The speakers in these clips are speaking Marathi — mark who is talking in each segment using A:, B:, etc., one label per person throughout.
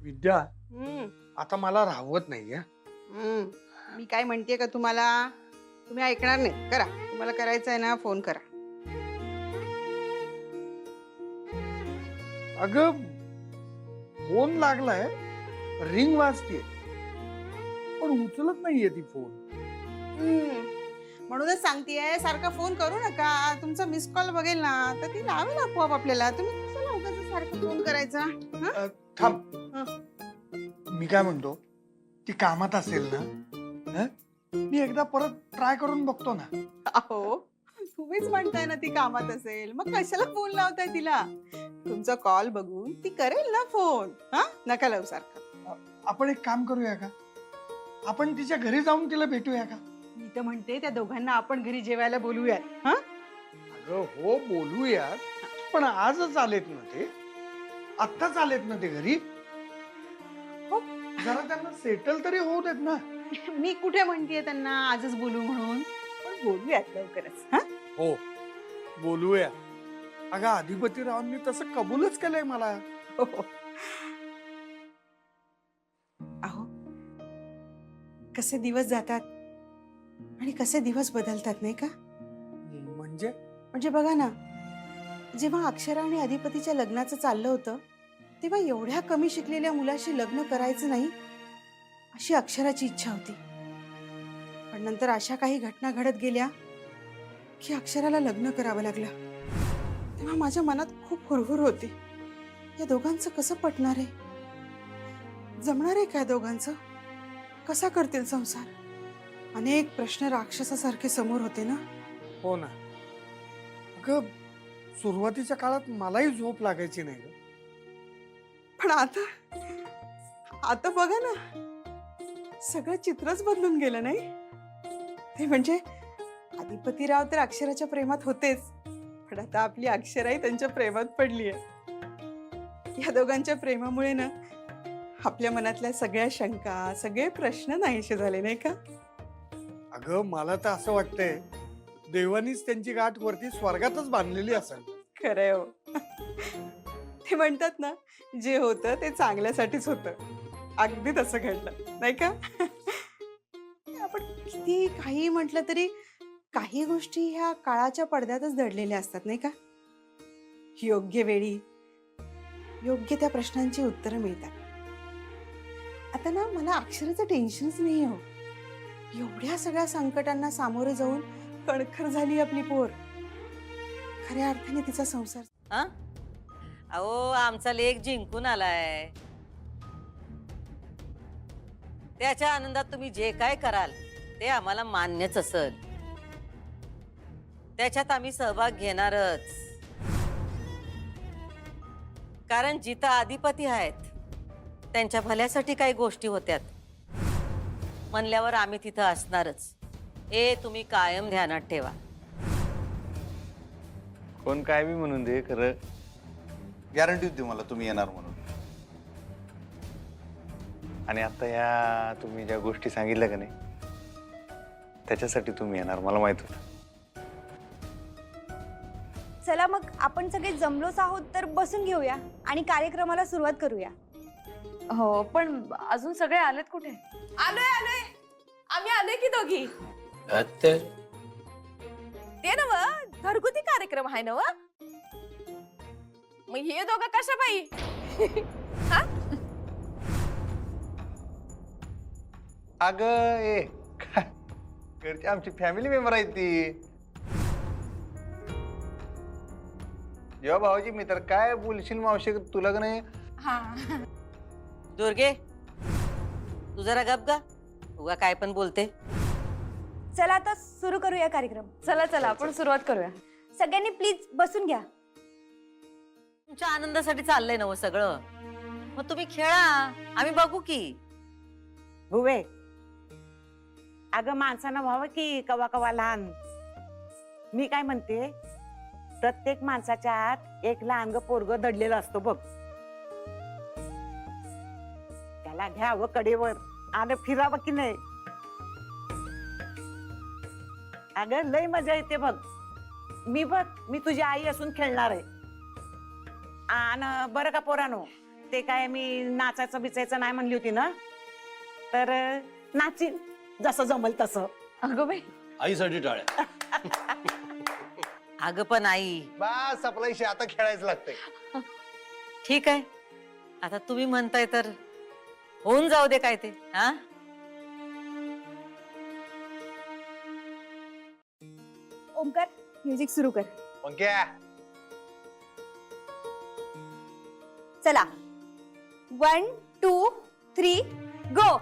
A: विद्या
B: हम्म,
A: आता मला राहवत नाहीये.
B: मी काय म्हणतेय का तुम्हाला, तुम्ही ऐकणार नाही. करा, तुम्हाला करायचं आहे ना, फोन करा.
A: अगं फोन लागलाय, रिंग वाजतीये पण उचलत नाहीये ती फोन.
B: म्हणूनच सांगतेय, सारखा फोन करू नका. तुमचा मिस कॉल बघेल ना तर ती लावेल आपोआप आपल्याला. तुम्ही कशाला उगाच सारखं फोन करायचा? हं?
A: थांब,
B: हं.
A: मी काय म्हणतो, ती कामात असेल ना? हं? मी एकदा परत ट्राय करून बघतो ना.
B: अहो, तुम्हीच म्हणताय ना ती कामात असेल, मग कशाला फोन लावताय तिला? तुमचा कॉल बघून ती करेल ना फोन. हा, नका लावू सारखं.
A: आपण एक काम करूया का, आपण तिच्या घरी जाऊन तिला भेटूया का?
B: मी तर म्हणते त्या दोघांना आपण घरी जेवायला बोलूयात. हा,
A: अगं हो, बोलूयात, पण आजच आलेत ना ते, आत्ताच आलेत ना ते घरी.
B: हो.
A: जरा त्यांना सेटल तरी होऊ देत ना.
B: मी कुठे म्हणतेय त्यांना आजच बोलू म्हणून, पण बोलूयात लवकरच. हा,
A: हो, बोलूया. अगं अधिपतीरावांनी तसं कबूलच केलंय मला.
B: हो, हो. अहो, कसे दिवस जातात आणि कसे दिवस बदलतात नाही का?
A: म्हणजे
B: म्हणजे बघा ना, जेव्हा अक्षरा आणि अधिपतीच्या लग्नाचं चाललं होतं, तेव्हा एवढ्या कमी शिकलेल्या मुलाशी लग्न करायचं नाही अशी अक्षराची इच्छा होती. पण नंतर अशा काही घटना घडत गेल्या की अक्षराला लग्न करावं लागलं. तेव्हा माझ्या मनात खूप हुरहुर होती. या दोघांचं कसं पटणार आहे? जमणार आहे काय दोघांचं? कसा करतील संसार? अनेक प्रश्न राक्षसासारखे समोर होते ना.
A: हो ना. अगं सुरुवातीच्या काळात मलाही झोप लागायची नाही गं.
B: पण आता आता बघा ना, सगळं चित्रच बदलून गेलं नाही. ते म्हणजे अधिपतीराव तर अक्षराच्या प्रेमात होतेच, पण आता आपली अक्षराही त्यांच्या प्रेमात पडली आहे. या दोघांच्या प्रेमामुळे ना आपल्या मनातल्या सगळ्या शंका, सगळे प्रश्न नाहीसे झाले नाही का?
A: अगं मला तर असं वाटतंय, देवानीच त्यांची गाठ वरती स्वर्गातच बांधलेली असेल.
B: खरंय हो. ते म्हणतात ना, जे होतं ते चांगल्यासाठीच होतं. अगदी तसं घडलं नाही का? आपण किती काही म्हटलं तरी काही गोष्टी ह्या काळाच्या पडद्यातच दडलेल्या असतात नाही का? योग्य वेळी योग्य त्या प्रश्नांची उत्तरं मिळतात. आता ना मला अक्षराचं टेन्शनच नाही हो. एवढ्या सगळ्या संकटांना सामोरे जाऊन कणखर झाली आपली पोर. खऱ्या अर्थाने तिचा संसार.
C: हा? अहो आमचा लेख जिंकून आलाय. त्याच्या आनंदात तुम्ही जे काय कराल ते आम्हाला मान्यच असेल. त्याच्यात आम्ही सहभाग घेणारच. कारण जिथं अधिपती आहेत त्यांच्या भल्यासाठी काही गोष्टी होत्यात म्हणल्यावर आम्ही तिथं असणारच. हे तुम्ही कायम ध्यानात ठेवा.
D: कोण काय बी म्हणून दे, खरं गॅरंटी होती मला तुम्ही येणार म्हणून. आणि आता या तुम्ही ज्या गोष्टी सांगितल्या का नाही, त्याच्यासाठी तुम्ही येणार मला माहित होतं.
E: चला मग आपण सगळे जमलोच आहोत तर बसून घेऊया आणि कार्यक्रमाला सुरुवात करूया.
F: हो, पण अजून सगळे आलेत कुठे?
G: आलोय आलोय, आम्ही आलोय की दोघी. ते नव घरगुती कार्यक्रम आहे नव. मग हे दोघं कशा बाई? हा?
D: अगं ए काय, घरची आमची फॅमिली मेंबर आहेत ती. जेव्हा भाऊजी मी तर काय बोलशील मावशी तुला का नाही.
G: हा.
C: दुर्गे तू जरा गप गा. उगा काय पण बोलते.
E: चला आता सुरू करूया कार्यक्रम.
F: चला चला आपण सुरुवात करूया.
E: सगळ्यांनी प्लीज बसून घ्या.
C: तुमच्या आनंदासाठी चाललंय ना हो सगळं. मग तुम्ही खेळा, आम्ही बघू की.
H: भुवे, अगं माणसानं व्हावं की कवा कवा लहान. मी काय म्हणते, प्रत्येक माणसाच्या आत एक लहान पोरग दडलेलं असतो बघ. त्याला घ्यावं कडेवर आणि फिरावं की नाही. अगं लय मजा येते बघ. मी तुझी आई असून खेळणार आहे. आणि बरं का पोरानो, ते काय मी नाचायचं बिचायचं नाही म्हणली होती ना, तर नाचीन जसं जमल तसं.
F: अगं बाई,
I: आईसाठी टाळ्या.
C: अगं पण आई,
D: बस आपल्याशी आता खेळायचं लागतंय.
C: ठीक आहे, आता तुम्ही म्हणताय तर होऊन जाऊ दे काय ते. हा,
E: ओमकार, म्युझिक सुरू कर.
D: पंक्या
E: चला, 1 2 3 गो.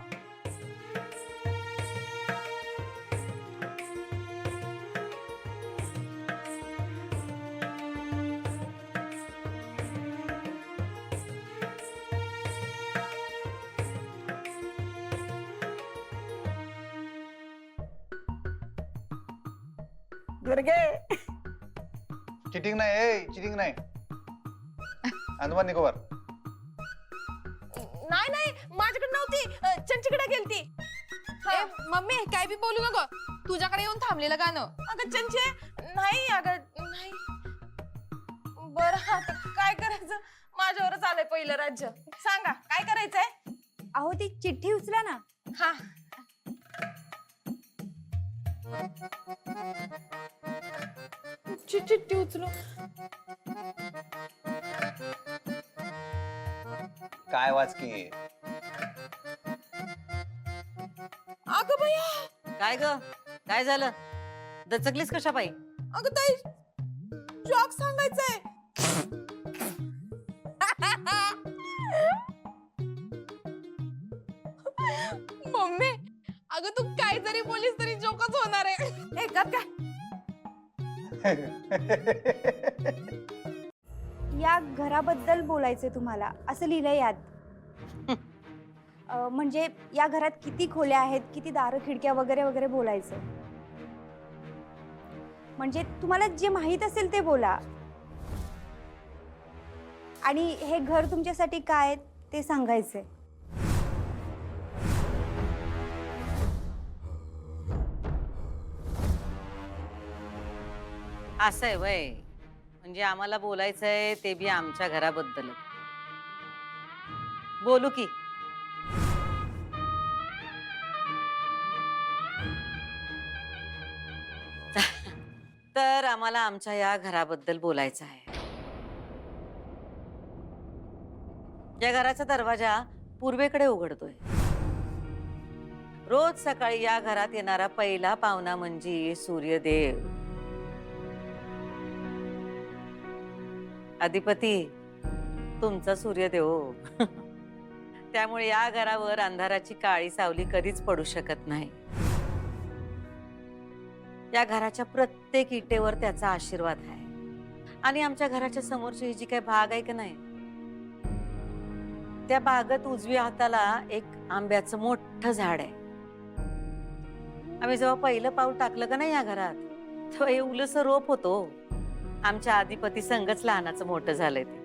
H: दुर्गे,
D: चिटिंग नाही, चिटिंग नाही. अंदमान निकोबार.
G: नाही नाही, माझ्याकडे नव्हती, चंचीकडे गेलती.
J: ए, मम्मी काय बी बोलू नको, तुझ्याकडे येऊन थांबलेलं गाणं.
G: अगं चंचे, नाही अगं नाही. बरं आता काय करायचं, माझ्यावरच आलंय पहिलं राज्य. सांगा काय करायचंय.
E: अहो ती चिठ्ठी उचला ना.
G: हा,
J: चिठ्ठी उचलू.
D: काय वाचकी.
G: अगं बया,
C: काय ग, काय झालं? दचकलीस कशा पायी?
G: अगं ताई, जॉक सांगायचंय.
J: मम्मी, अगं तू काय जरी बोलीस तरी जोकच होणार आहे.
G: ए गप काय.
E: या घराबद्दल बोलायचंय तुम्हाला, असं लिहिलंय यात. म्हणजे या घरात किती खोल्या आहेत, किती दारं खिडक्या वगैरे वगैरे बोलायचं. म्हणजे तुम्हाला जे माहित असेल ते बोला. आणि हे घर तुमच्यासाठी काय आहे ते सांगायचंय.
C: असं आहे वय, म्हणजे आम्हाला बोलायचंय ते बी आमच्या घराबद्दल. बोलू की. तर आम्हाला आमच्या या घराबद्दल बोलायचं आहे. या घराचा दरवाजा पूर्वेकडे उघडतोय. रोज सकाळी या घरात येणारा पहिला पाहुणा म्हणजे सूर्यदेव. अधिपती तुमचा सूर्यदेव. त्यामुळे या घरावर अंधाराची काळी सावली कधीच पडू शकत नाही. या घराच्या प्रत्येक इटेवर त्याचा आशीर्वाद आहे. आणि आमच्या घराच्या समोरची ही जी काही बाग आहे की नाही, त्या बागेत उजव्या हाताला एक आंब्याचं मोठं झाड आहे. आम्ही जेव्हा पहिलं पाऊल टाकलं का नाही या घरात, तेव्हा हे उलसं रोप होतो. आमच्या अधिपती संगच लहानाचं मोठं झालंय ते.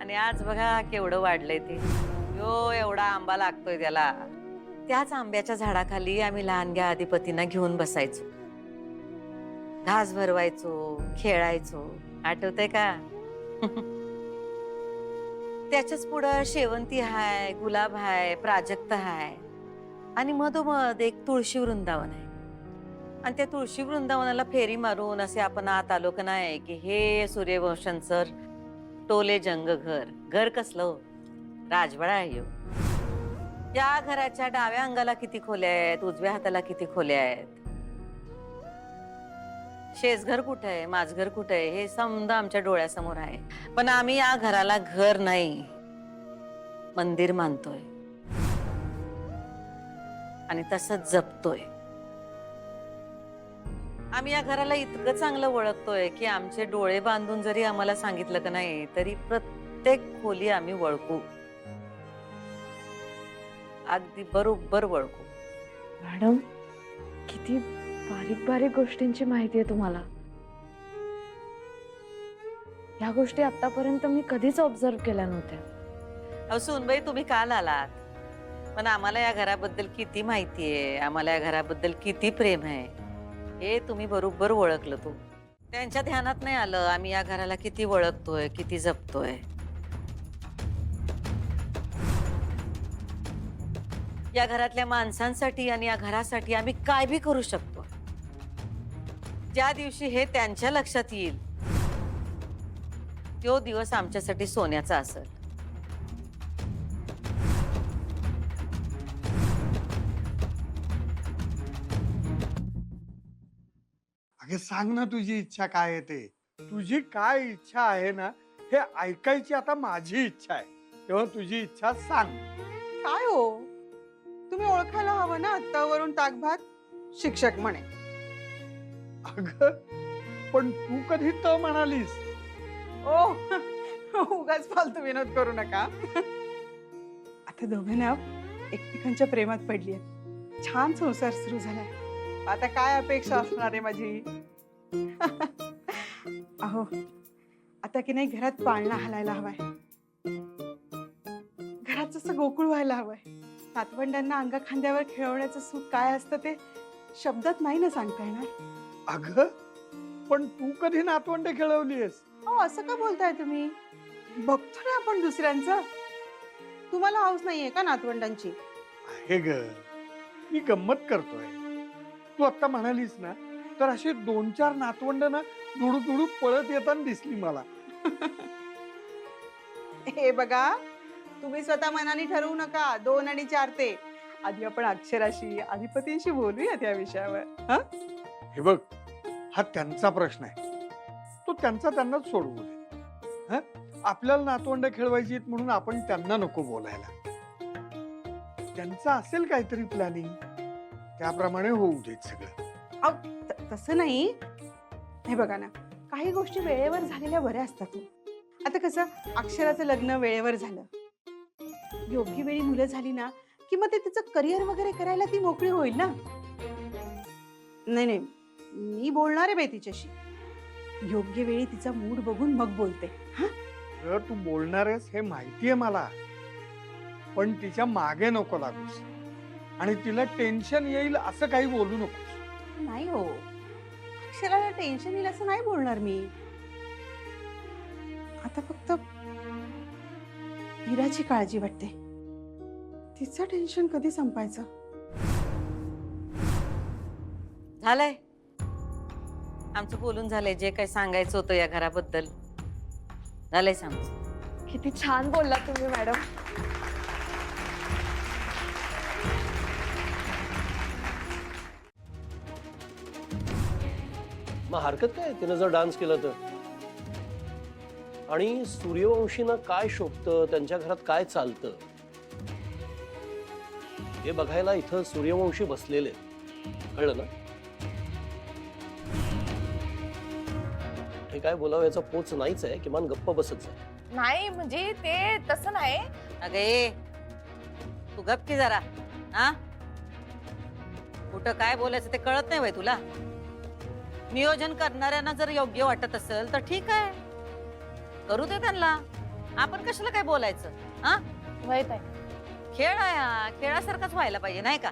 C: आणि आज बघा केवढं वाढलंय ते. यो एवढा आंबा लागतोय त्याला. त्याच आंब्याच्या झाडाखाली आम्ही लहानग्या अधिपतींना घेऊन बसायचो, घास भरवायचो, खेळायचो. आठवतंय का? त्याच्याच पुढं शेवंती हाय, गुलाब हाय, प्राजक्त हाय आणि मधोमध एक तुळशी वृंदावन आहे. आणि त्या तुळशी वृंदावनाला फेरी मारून असे आपण आत आलो का नाही की हे सूर्यवंशांचं टोले जंग घर. घर कसलं हो? राजवाडा आहे हो. या घराच्या डाव्या अंगाला किती खोल्या आहेत, उजव्या हाताला किती खोल्या आहेत. शेजघर कुठे आहे, माझघर कुठे आहे, हे समजा आमच्या डोळ्यासमोर आहे. पण आम्ही या घराला घर नाही, मंदिर मानतोय आणि तसंच जपतोय. आम्ही या घराला इतकं चांगलं ओळखतोय की आमचे डोळे बांधून जरी आम्हाला सांगितलं का नाही तरी प्रत्येक खोली आम्ही ओळखू, अगदी बरोबर ओळखू.
F: मॅडम, किती बारीक बारीक गोष्टींची माहिती आहे तुम्हाला. या गोष्टी आतापर्यंत मी कधीच ऑब्झर्व केल्या नव्हत्या.
C: अहो सुनबाई, तुम्ही काल आलात, पण आम्हाला या घराबद्दल किती माहिती आहे, आम्हाला या घराबद्दल किती प्रेम आहे हे तुम्ही बरोबर ओळखलं. तो त्यांच्या ध्यानात नाही आलं आम्ही या घराला किती ओळखतोय, किती जपतोय. या घरातल्या माणसांसाठी आणि या घरासाठी आम्ही काय बी करू शकतो. ज्या दिवशी हे त्यांच्या लक्षात येईल तो दिवस आमच्यासाठी सोन्याचा असेल.
A: अगे सांग ना तुझी इच्छा काय आहे ते. तुझी काय इच्छा आहे ना हे ऐकायची आता माझी इच्छा आहे. तेव्हा तुझी इच्छा सांग.
B: काय हो, तुम्ही ओळखायला हवं ना आत्तावरून ताकभात शिक्षक म्हणे.
A: अग पण तू कधी त म्हणालीस?
B: ओ उगाच फालतू विनोद करू नका. आता दोघं ना एकमेकांच्या प्रेमात पडली आहेत. छान संसार सुरू झालाय. आता काय अपेक्षा असणार आहे माझी. अहो आता की नाही घरात पाळणा हलायला हवाय. घरात जसं गोकुळ व्हायला हवंय. नातवंडांना अंगा खांद्यावर खेळवण्याचं सुख काय असतं ते शब्दात नाही ना सांगता येणार.
A: अग पण तू कधी नातवंड खेळवलीस?
B: अहो असं का बोलताय तुम्ही? बघतो ना आपण दुसऱ्यांचं. तुम्हाला हौस नाहीये का नातवंडांची?
A: आहे ग, मी गंमत करतोय. तू आता म्हणालीस ना तर अशी 2-4 नातवंड ना दुडू दुडू पळत येताना दिसली मला.
B: हे बघा, तुम्ही स्वतः मनाने ठरवू नका 2 आणि 4 ते. आधी आपण अक्षराशी अधिपतींशी बोलूया त्या विषयावर. हा
A: हे बघ, हा त्यांचा प्रश्न आहे. तो त्यांचा त्यांनाच सोडवू दे. हं? आपल्याला नातवंड खेळवायची आहेत म्हणून आपण त्यांना नको बोलायला. त्यांचं असेल काहीतरी प्लॅनिंग, त्याप्रमाणे होऊ देत सगळं.
B: तसं नाही. हे बघा ना, काही गोष्टी वेळेवर झालेल्या बऱ्या असतात. आता कसं अक्षराचं लग्न वेळेवर झालं, योग्य वेळी मुलं झाली ना की मग ते तिचं करिअर वगैरे करायला ती मोकळी होईल ना. नाही नाही, मी बोलणार आहे बाई तिच्याशी. योग्य वेळी तिचा मूड बघून मग बोलते. हा
A: तर तू बोलणार आहेस हे माहितीये मला, पण तिच्या मागे नको लागूस आणि तिला टेन्शन येईल असं काही बोलू नकोस.
B: नाही हो, अक्षराला टेन्शन येईल असं नाही बोलणार मी. आता फक्त हिराची काळजी वाटते. तिचं टेन्शन कधी संपायचं?
C: झालंय आमचं बोलून झालंय. जे काही सांगायचं होतं या घराबद्दल झालंय सांग.
F: किती छान बोलला तुम्ही मॅडम.
I: मग हरकत काय तिनं जर डान्स केला तर. आणि सूर्यवंशींना काय शोभतं, त्यांच्या घरात काय चालतं हे बघायला इथं सूर्यवंशी बसलेले आहेत. कळलं ना? हे काय बोलावं याचा पोच नाहीच आहे. किमान गप्प बसच आहे.
G: नाही म्हणजे ते तसं नाही.
C: अगे तू गप की जरा. हा कुठं काय बोलायचं ते कळत नाही बाई तुला. नियोजन करणाऱ्यांना जर योग्य वाटत असेल तर ठीक आहे, करू दे त्यांना. आपण कशाला काय बोलायचं? हा
G: माहित आहे.
C: खेळ आहे हा, खेळासारखाच व्हायला पाहिजे नाही का?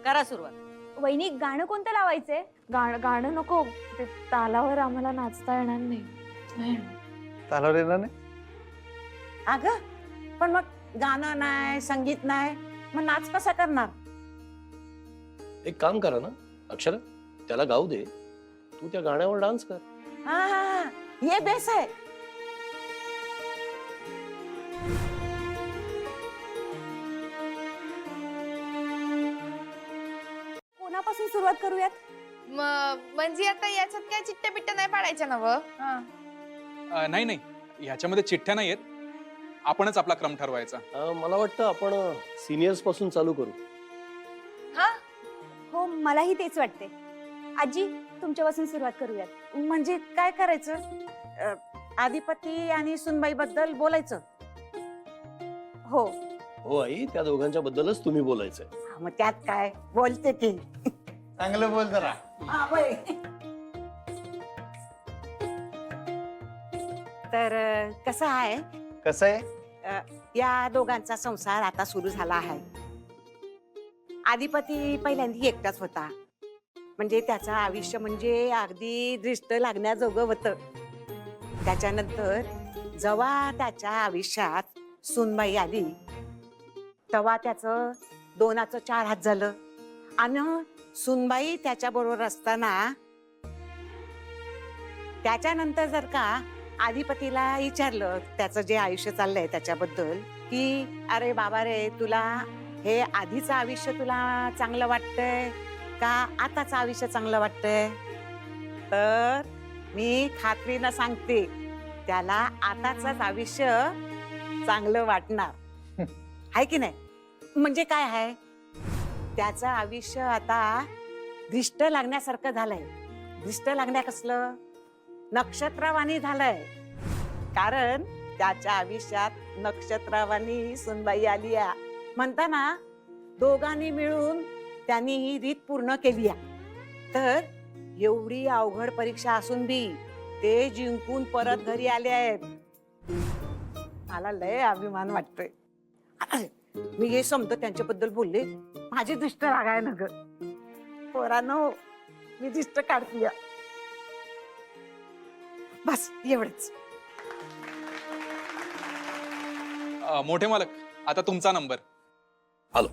C: करा सुरुवात.
E: वहिनी गाणं कोणतं लावायचंय?
F: गाणं नको, ते तालावर आम्हाला नाचता येणार नाही.
D: चालू येणार नाही.
H: अगं पण मग गाणं नाही, संगीत नाही, मग नाच कसा करणार?
I: एक काम करा ना अक्षरा, त्याला गाऊ दे, तू त्या गाण्यावर डान्स कर.
H: हा हा हा, ये बेस आहे.
E: कोणापासून सुरुवात करूयात?
G: म्हणजे आता याच्यात काय चिट्ट्या बिट्ट्या नाही पाडायच्या ना व?
K: नाही नाही, ह्याच्यामध्ये चिठ्ठ्या नाहीयेत. आपणच आपला क्रम ठरवायचा.
I: मला वाटतं आपण सिनियर्स पासून चालू करू.
G: हा
E: हो, मलाही तेच वाटते. आजी, तुमच्यापासून सुरुवात करूयात.
H: म्हणजे काय करायचं? आधिपती आणि सुनबाई बद्दल बोलायचं.
E: हो
I: हो आई, त्या दोघांच्या बद्दलच तुम्ही बोलायचंय.
H: हा, मग त्यात काय बोलते की.
A: चांगलं बोल जरा.
H: हा, होय. तर कसं आहे,
D: कसं आहे?
H: या दोघांचा संसार आता सुरू झाला आहे. आधिपती पहिल्यांदा एकटाच होता, म्हणजे त्याचं आयुष्य म्हणजे अगदी दृष्ट लागण्याजोगं होतं. त्याच्यानंतर जेव्हा त्याच्या आयुष्यात सुनबाई आली तेव्हा त्याचं 2चं 4 हात झालं. आणि सुनबाई त्याच्या बरोबर असताना त्याच्यानंतर जर का अधिपतीला विचारलं त्याचं जे आयुष्य चाललंय त्याच्याबद्दल, की अरे बाबा रे, तुला हे आधीचं आयुष्य तुला चांगलं वाटतंय का आताचं आयुष्य चांगलं वाटतंय, तर मी खात्रीनं सांगते त्याला आताच आयुष्य चांगलं वाटणार आहे की नाही. म्हणजे काय आहे, त्याचं आयुष्य आता दृष्ट लागण्यासारखं झालंय. दृष्ट लागण्या कसलं, नक्षत्रवाणी झालंय. कारण त्याच्या आयुष्यात नक्षत्रवाणी सुनबाई आली आहे. म्हणताना दोघांनी मिळून त्यांनी ही रीत पूर्ण केली आहे. तर एवढी अवघड परीक्षा असून बी ते जिंकून परत घरी आले आहेत. मला लय अभिमान वाटतोय. मी हे समज त्यांच्याबद्दल बोलले, माझी दृष्ट लागाय ना ग पोरांनो, मी दृष्ट काढतीय. बस एवढंच.
K: मोठे मालक, आता तुमचा नंबर.
I: आलो.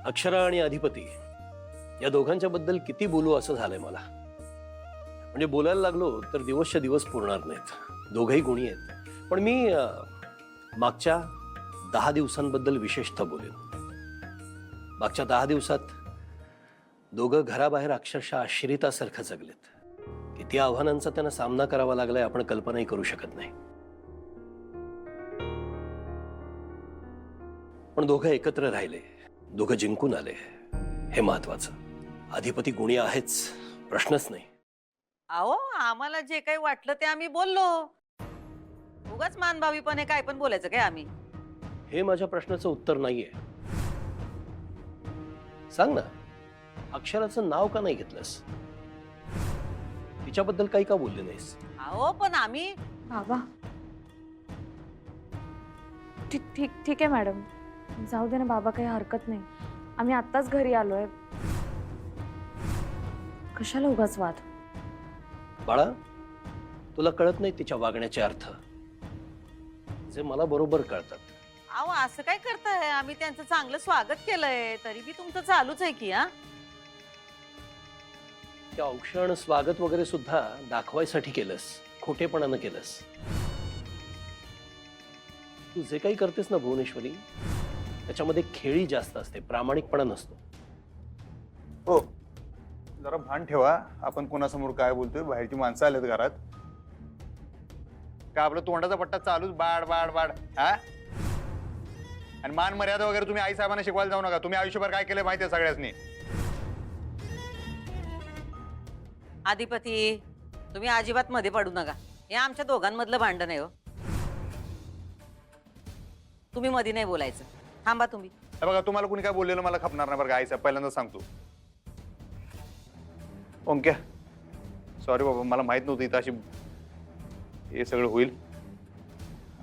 I: अक्षरा आणि अधिपती या दोघांच्या बद्दल किती बोलू असं झालंय मला. म्हणजे बोलायला लागलो तर दिवसच्या दिवस पुरणार नाहीत. दोघंही गुणी आहेत. पण मी मागच्या 10 दिवसांबद्दल विशेषतः बोलेन. मागच्या 10 दिवसात दोघं घराबाहेर अक्षरशः आश्रितासारखं जगलेत. किती आव्हानांचा त्यांना सामना करावा लागलाय आपण कल्पनाही करू शकत नाही. पण दोघं एकत्र राहिले, दोघं जिंकून आले, हे महत्वाचं. अधिपती गुणी आहेच, प्रश्नच नाही.
C: अहो, आम्हाला जे काही वाटलं ते आम्ही बोललो. उगाच मानभावीपणे काय पण बोलायचं काय आम्ही?
I: हे माझ्या प्रश्नाचं उत्तर नाहीये. सांग ना, अक्षराचं नाव का नाही घेतलंस? तिच्याबद्दल काही का बोलले नाहीस?
C: अहो, पण आम्ही
F: बाबा ठीक ठीक ठीक आहे मॅडम, जाऊ दे ना बाबा, काही हरकत नाही. आम्ही आत्ताच घरी आलोय, कशाला उगाच वाद.
I: बाळा, तुला कळत नाही तिच्या वागण्याचे अर्थ, जे मला बरोबर कळतात.
C: अहो, असं काय करताय? आम्ही त्यांचं चांगलं स्वागत केलंय, तरी बी तुमचं चालूच आहे की. हा,
I: त्या औक्षण स्वागत वगैरे सुद्धा दाखवायसाठी केलंस, खोटेपणानं केलंस. तू जे काही करतेस ना भुवनेश्वरी, त्याच्यामध्ये खेळी जास्त असते, प्रामाणिकपणा नसतो.
D: हो, जरा भान ठेवा. आपण कोणासमोर काय बोलतोय. बाहेरची माणसं आलेत घरात. का आपलं तोंडाचा पट्टा चालूच बाड बाड बाड. हा, आणि मान मर्यादा वगैरे तुम्ही आई साहेबांना शिकवायला जाऊ नका. तुम्ही आयुष्यभर काय केलं माहिती आहे सगळ्यांनी.
C: अधिपती, तुम्ही अजिबात मध्ये पडू नका. हे आमच्या दोघांमधलं भांडण आहे. हो, तुम्ही मध्ये नाही बोलायचं. थांबा तुम्ही.
D: बघा, तुम्हाला कुणी काय बोललेलं मला खपणार नाही बरं का आई साहेब, पहिल्यांदा सांगतो. ओंक्या, सॉरी बाबा, मला माहित नव्हतं इथं अशी हे सगळं होईल.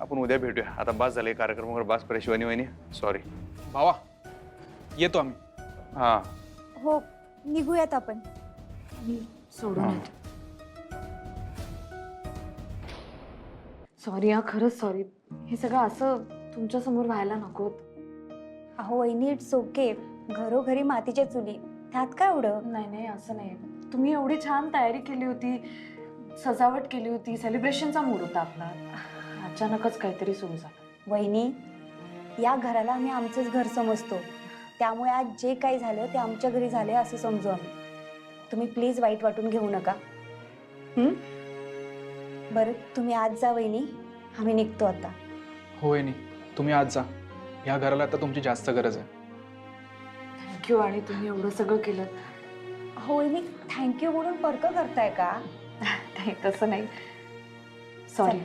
D: आपण उद्या भेटूया. आता बास झाले कार्यक्रम वगैरे, बास करे शिवानी वहिनी. सॉरी
K: भावा, येतो आम्ही.
D: हा
E: हो, निघूयात आपण.
F: मी सोडून येते. सॉरी हा, खरंच सॉरी. हे सगळं असं तुमच्या समोर व्हायला नको.
E: अहो वहिनी, इट्स ओके. घरोघरी मातीच्या चुली, त्यात काय एवढं.
F: नाही नाही, असं नाही. तुम्ही एवढी छान तयारी केली होती, सजावट केली होती, सेलिब्रेशनचा मूड होता आपला. अचानकच काहीतरी सुरू झालं.
E: वहिनी, या घराला आम्ही आमचंच घर समजतो. त्यामुळे आज जे काही झालं ते आमच्या घरी झाले असं समजू आम्ही. तुम्ही प्लीज वाईट वाटून घेऊ नका. बरं, तुम्ही आज जा वहिनी, आम्ही निघतो आता.
K: होय नाही, तुम्ही आज जा. या घराला आता तुमची जास्त गरज आहे.
F: थँक्यू. आणि तुम्ही एवढं सगळं केलं.
E: हो वहिनी, थँक्यू म्हणून परक करताय का?
F: नाही, तसं नाही. सॉरी.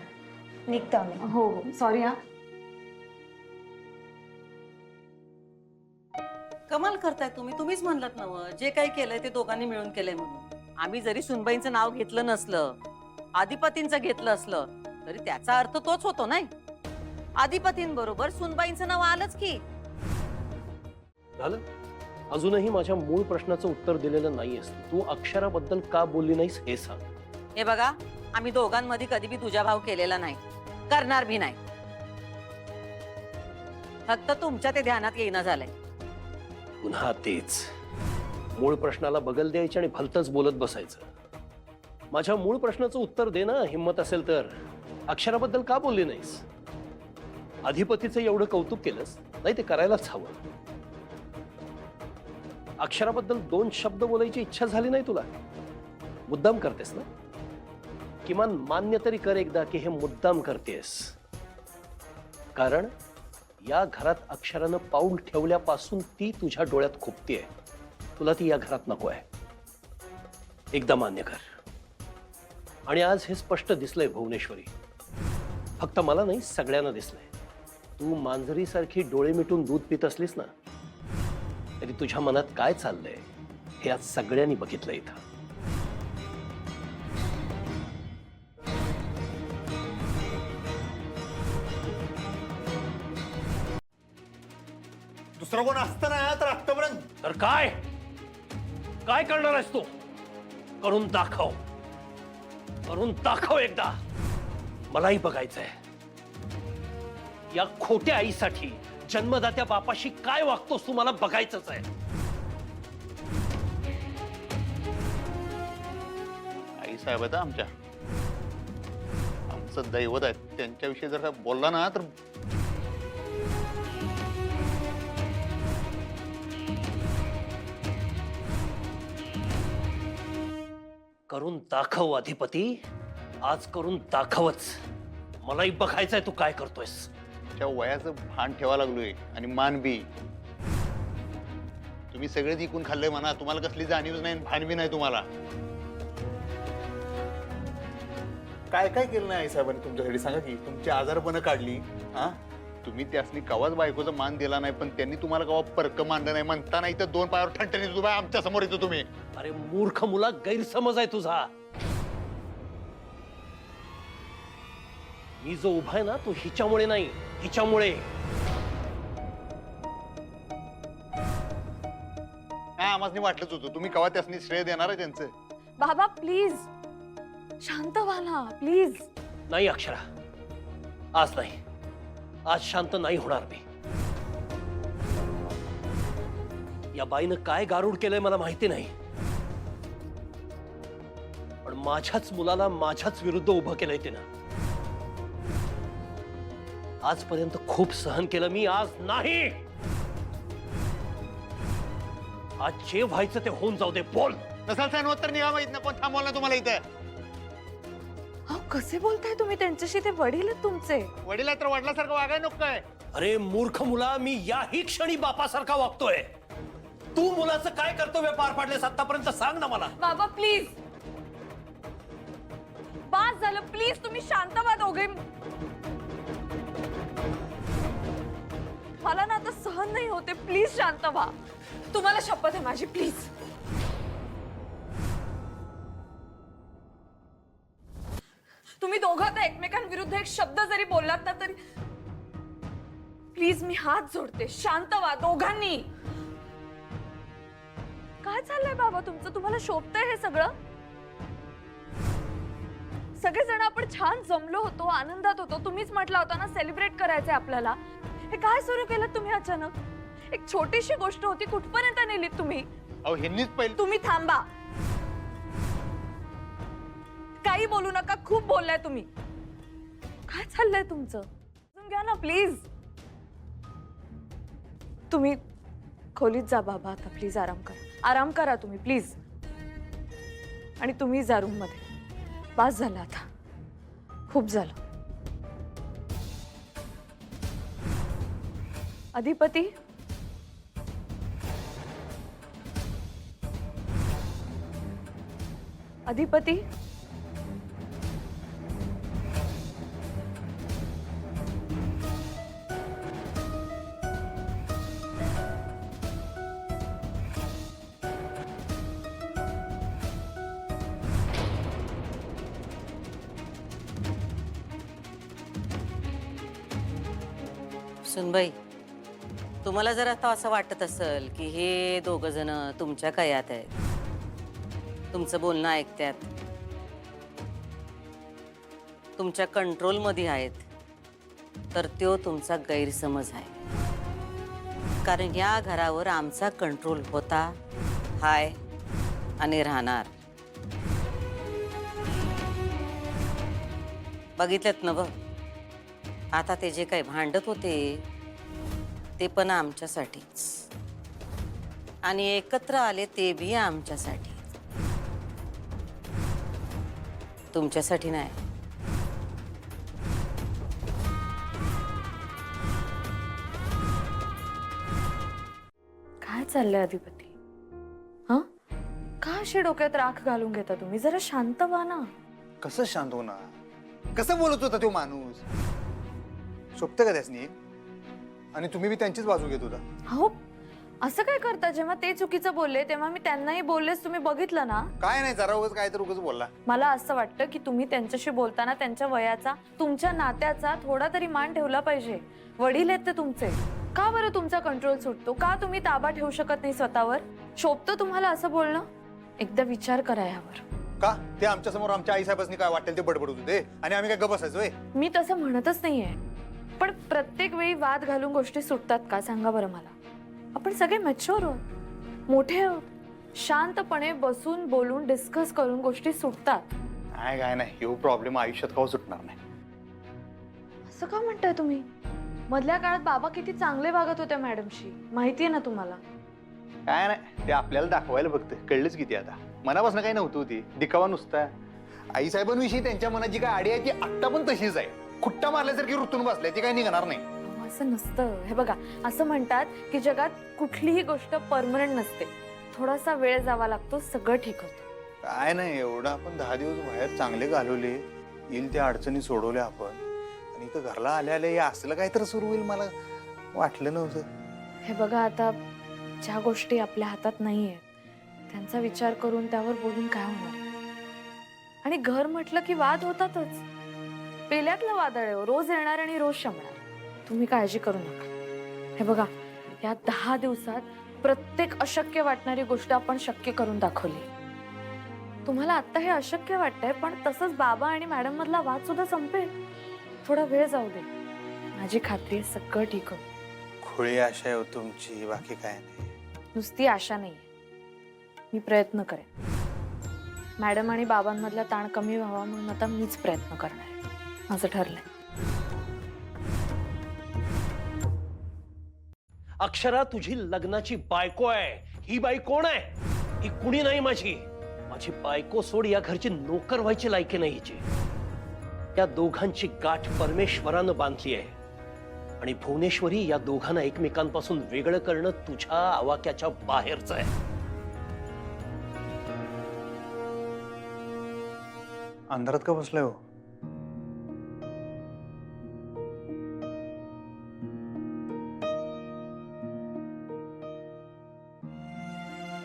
E: निघतो आम्ही.
F: हो हो, सॉरी हा.
C: कमाल करताय तुम्ही. तुम्हीच म्हणलात ना व, जे काही केलंय ते दोघांनी मिळून केलंय म्हणून. आम्ही जरी सुनबाईंचं नाव घेतलं नसलं, अधिपतींचं घेतलं असलं, तरी त्याचा अर्थ तोच होतो नाही. अधिपतींबरोबर सुनबाईंचं नाव आलंच की.
I: झालं. अजूनही माझ्या मूळ प्रश्नाचं उत्तर दिलेलं नाहीयेस. तू अक्षराबद्दल का बोलली नाहीस हे सांग.
C: हे बघा, आम्ही दोघांमध्ये कधी बी तुझा भाव केलेला नाही, करणार भी नाही. फक्त तुमच्या ते ध्यानात येईना झालंय.
I: पुन्हा तेच मूळ प्रश्नाला बगल द्यायची आणि भलतंच बोलत बसायचं. माझ्या मूळ प्रश्नाचं उत्तर दे ना, हिम्मत असेल तर. अक्षराबद्दल का बोलली नाहीस? अधिपतीचं एवढं कौतुक केलंस, नाही ते करायलाच हवं. अक्षराबद्दल 2 शब्द बोलायची इच्छा झाली नाही तुला? मुद्दाम करतेस ना? किमान मान्य तरी कर एकदा की हे मुद्दाम करतेस. कारण या घरात अक्षरानं पाऊल ठेवल्यापासून ती तुझ्या डोळ्यात खुपतीये. तुला ती या घरात नको आहे. एकदा मान्य कर. आणि आज हे स्पष्ट दिसलंय भुवनेश्वरी, फक्त मला नाही सगळ्यांना दिसलंय. तू मांजरीसारखी डोळे मिटून दूध पित असलीस ना, तरी तुझ्या मनात काय चाललंय हे आज सगळ्यांनी बघितलं इथं.
L: दुसरं कोण असतं ना तर आतापर्यंत.
I: तर काय काय करणार आहेस तू? करून दाखव, करून दाखव एकदा. मलाही बघायचंय या खोट्या आईसाठी जन्मदात्या बापाशी काय वागतोस तू, मला बघायचंच आहे.
D: आई साहेब आहेत आमच्या, आमचं दैवत आहे. त्यांच्याविषयी जर का बोलला ना तर
I: करून दाखव अधिपती, आज करून दाखवच. मलाही बघायचंय तू काय करतोयस.
D: त्या वयाचं भान ठेवा लागलोय आणि मान बी. तुम्ही सगळेच इकून खाल्लंय म्हणा, तुम्हाला कसली जाणीव नाही, भान बी नाही तुम्हाला.
L: काय काय केलं नाही आई साहेबांनी तुमच्यासाठी सांगा की. तुमची आजारपणं काढली. हा,
D: तुम्ही त्यासनी कवाच बायकोचा मान दिला नाही, पण त्यांनी तुम्हाला कवा परक मानलं नाही. म्हणता नाही तर 2 पायावर ठणठणीत उभा आहे आमच्या समोर येतो तुम्ही.
I: अरे मूर्ख मुला, गैरसमज आहे तुझा. मी जो उभा आहे ना तो हिच्यामुळे नाही, हिच्यामुळे.
D: हा, आम्हाला वाटलंच होतं तुम्ही कवा त्यासनी श्रेय देणार आहे त्यांचं.
J: बाबा प्लीज शांत व्हा ना प्लीज.
I: नाही अक्षरा, आज नाही. आज शांत नाही होणार मी. या बाईनं काय गारुड केलंय मला माहिती नाही, पण माझ्याच मुलाला माझ्याच विरुद्ध उभं केलंय तिनं. आजपर्यंत खूप सहन केलं मी, आज नाही. आज जे व्हायचं ते होऊन जाऊ दे. बोल.
D: नसाल सहन होत तर निघा, माहित ना कोण थांबवलं तुम्हाला इथं.
J: कसे बोलताय तुम्ही त्यांच्याशी? ते वडील आहेत तुमचे.
D: वडील तर वडिलासारखं वागाय नको काय?
I: अरे मूर्ख मुला, मी याही क्षणी बापासारखा वागतोय. तू मुलाचं काय कर्तव्य पार पाडलेस आतापर्यंत सांग ना मला.
J: बाबा प्लीज, बास झालं. प्लीज तुम्ही शांत व्हा दोघे. मला ना आता सहन नाही होते. प्लीज शांत व्हा. तुम्हाला शपथ आहे माझी. प्लीज तुम्ही दोघं आता एकमेकांविरुद्ध एक शब्द जरी बोललात ना तरी प्लीज मी हात जोडते. शांत व्हा दोघांनी. काय चाललंय बाबा तुमचं? तुम्हाला शोभतंय हे सगळं? सगळेजण आपण छान जमलो होतो, आनंदात होतो. तुम्हीच म्हटला होता ना सेलिब्रेट करायचंय आपल्याला. हे काय सुरू केलं तुम्ही अचानक? एक छोटीशी गोष्ट होती, कुठपर्यंत नेलीत तुम्ही?
D: अहो ह्यांनीच पहिले.
J: तुम्ही थांबा, काही बोलू नका. खूप बोललाय तुम्ही. काय चाललंय तुमचं? समजून घ्या ना प्लीज. तुम्ही खोलीत जा बाबा आता. प्लीज आराम करा, आराम करा तुम्ही प्लीज. आणि तुम्ही जा रूम मध्ये. बास झालं आता, खूप झालं. अधिपती, अधिपती,
C: सुनबाई, तुम्हाला जर आता असं वाटत असेल की हे दोघं जण तुमच्या कयात आहेत, तुमचं बोलणं ऐकतात, तुमच्या कंट्रोलमध्ये आहेत तर तो तुमचा गैरसमज आहे. कारण या घरावर आमचा कंट्रोल होता, हाय आणि राहणार. बघितलं ना बघ, आता ते जे काही भांडत होते ते पण आमच्यासाठीच, आणि एकत्र आले ते बी आमच्यासाठी, तुमच्यासाठी नाही.
J: काय चाललंय अधिपती? हा, का अशी डोक्यात राख घालून घेता तुम्ही? जरा शांत व्हा ना.
L: कसं शांत होणार? कसं बोलत होता तो माणूस? शोभतं का त्यासनी? आणि तुम्ही बी त्यांचीच बाजू घेत होता.
J: हो, असं काय करता? जेव्हा ते चुकीचं बोलले तेव्हा मी त्यांनाही बोललेच, तुम्ही बघितलं ना.
L: काय नाही, जरा उगाच काय तर उगाच बोलला.
J: मला असं वाटतं की तुम्ही त्यांच्याशी बोलताना त्यांच्या वयाचा, तुमच्या नात्याचा थोडा तरी मान ठेवला पाहिजे. वडील आहेत ते तुमचे. का बरं तुमचा कंट्रोल सुटतो? का तुम्ही ताबा ठेवू शकत नाही स्वतःवर? शोभतं तुम्हाला असं बोलणं? एकदा विचार करा यावर.
L: का ते आमच्या समोर आमच्या आईसाहेबांनी काय वाटेल ते बडबडत होते आणि आम्ही काय गप्प बसायचोय?
J: मी तसं म्हणतच नाहीये, पण प्रत्येक वेळी वाद घालून गोष्टी सुटतात का? सांगा बरं मला. आपण सगळे मॅच्युअर आहोत, मोठे आहोत. शांतपणे बसून बोलून डिस्कस करून गोष्टी सुटतात.
L: नाही काय नाही, हे प्रॉब्लेम आयुष्यात का सुटणार नाही.
J: असं का म्हणताय तुम्ही? मधल्या काळात बाबा किती चांगले वागत होते मॅडमशी, माहितीये ना तुम्हाला.
L: काय नाही, ते आपल्याला दाखवायला फक्त कळलंच किती. आता मनापासून काही नव्हतं होती, दिखावा नुसता. आईसाहेबांविषयी त्यांच्या मनात जी काय आडी आहे ती आत्ता पण तशीच आहे. खुट्टा मारल्यासारखी रुतून बसले, ती काही निघणार नाही.
J: असं नसतं. हे बघा, असं म्हणतात की जगात कुठलीही गोष्ट परमनंट नसते, थोडासा वेळ जावा लागतो, सगळं ठीक होतं.
L: काय नाही, एवढं आपण 10 दिवस बाहेर चांगले घालवले, येईल त्या अडचणी सोडवल्या आपण, आणि इथं घरला आले आले हे असलं काय तर सुरू होईल मला वाटलं नव्हतं.
J: हे बघा, आता ज्या गोष्टी आपल्या हातात नाहीये त्यांचा विचार करून त्यावर बोलून काय होणार? आणि घर म्हटलं की वाद होतातच. पेल्यातलं वादळ आहे, रोज येणार आणि रोज शमणार. तुम्ही काळजी करू नका. हे बघा, या 10 दिवसात प्रत्येक अशक्य वाटणारी गोष्ट आपण शक्य करून दाखवली. तुम्हाला आता हे अशक्य वाटतंय, पण तसंच बाबा आणि मॅडम मधला वाद सुद्धा संपेल. थोडा वेळ जाऊ दे, माझी खात्री आहे सगळं ठीक होईल.
L: खुळी आशा आहे तुमची, बाकी काय नाही.
J: नुसती आशा नाहीये, मी प्रयत्न करेन. मॅडम आणि बाबांमधला ताण कमी व्हावा म्हणून आता मीच प्रयत्न करणार आहे, माझं ठरलंय.
I: अक्षरा, तुझी लग्नाची बायको आहे. ही बाई कोण आहे? ही कुणी नाही माझी. माझी बायको सोड, या घरची नोकर व्हायची लायकी नाही हिची. या दोघांची गाठ परमेश्वरानं बांधली आहे, आणि भुवनेश्वरी या दोघांना एकमेकांपासून वेगळं करणं तुझ्या आवाक्याच्या बाहेरचं आहे.
L: अंधारात का बसलाय हो?